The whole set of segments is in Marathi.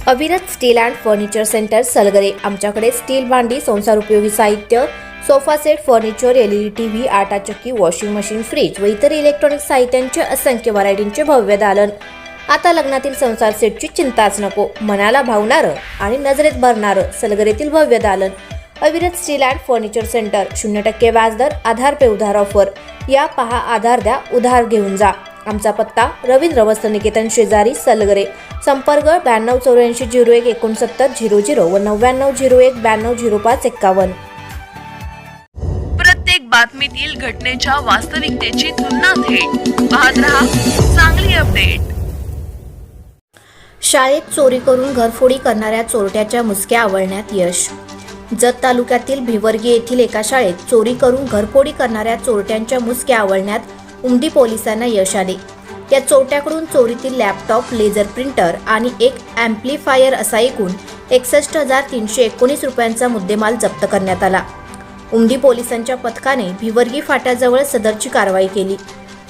अविरत steel and furniture centre Salgare. आमच्याकडे स्टील भांडी, संसार उपयोगी साहित्य, sofa set, furniture, LED TV, आटा चक्की, वॉशिंग मशीन, फ्रीज व इतर इलेक्ट्रॉनिक साहित्यांचे असंख्य व्हरायटींचे भव्य दालन। आता लग्नातील संसार सेटची चिंताच नको, मनाला भावणारं आणि नजरेत भरणारं सलगरेतील भव्य दालन। अविरत स्टील अँड फर्निचर सेंटर, 0% व्याजदर, आधार पे उधार ऑफर। या पहा, आधार द्या, उधार घेऊन जा। आमचा पत्ता रवींद्र वस्त्र निकेतन शेजारी सलगरे। संपर्क 9284016900 व 9901920551। प्रत्येक बातमीतील घटनेच्या वास्तविकतेची तुलना थेट पाहत रहा चांगली अपडेट। शाळेत चोरी करून घरफोडी करणाऱ्या चोरट्याच्या मुसक्या आवळण्यात यश। जत तालुक्यातील भिवर्गी येथील एका शाळेत चोरी करून घरफोडी करणाऱ्या चोरट्यांच्या मुसक्या आवळण्यात उमदी पोलिसांना यश आले। या चोरट्याकडून चोरीतील लॅपटॉप, लेझर प्रिंटर आणि एक ॲम्प्लिफायर असा एकूण 61,319 रुपयांचा मुद्देमाल जप्त करण्यात आला। उमदी पोलिसांच्या पथकाने भिवर्गी फाट्याजवळ सदरची कारवाई केली।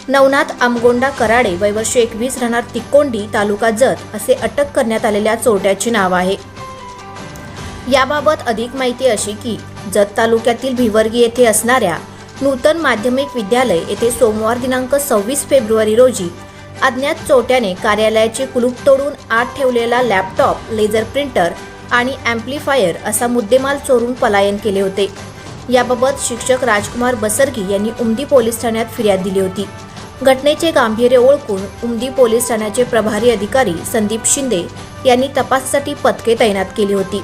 नवनाथ आमगोंडा कराडे, वय वर्ष 21, राहणार तिकोंडी, तालुका जत असे अटक करण्यात आलेल्या चोरट्याचे नाव आहे। याबाबत अधिक माहिती अशी की जत तालुक्यातील भिवर्गी येथे असणाऱ्या नूतन माध्यमिक विद्यालय येथे सोमवार दिनांक 26 फेब्रुवारी रोजी अज्ञात चोरट्याने कार्यालयाचे कुलूप तोडून आत ठेवलेला लॅपटॉप, लेझर प्रिंटर आणि ॲम्प्लिफायर असा मुद्देमाल चोरून पलायन केले होते। याबाबत शिक्षक राजकुमार बसरगी यांनी उमदी पोलीस ठाण्यात फिर्याद दिली होती। घटनेचे गांभीर्य ओळखून उमदी पोलीस ठाण्याचे प्रभारी अधिकारी संदीप शिंदे यांनी तपासासाठी पथके तैनात केली होती।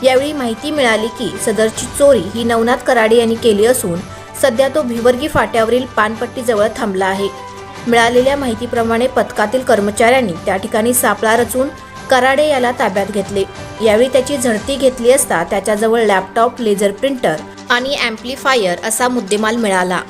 यावेळी माहिती मिळाली की सदरची चोरी ही नवनाथ कराडे यांनी केली असून सध्या तो भिवर्गी फाट्यावरील पानपट्टीजवळ थांबला आहे। मिळालेल्या माहितीप्रमाणे पथकातील कर्मचाऱ्यांनी त्या ठिकाणी सापळा रचून कराडे याला ताब्यात घेतले। यावेळी त्याची झडती घेतली असता त्याच्याजवळ लॅपटॉप, लेझर प्रिंटर आणि ॲम्प्लिफायर असा मुद्देमाल मिळाला।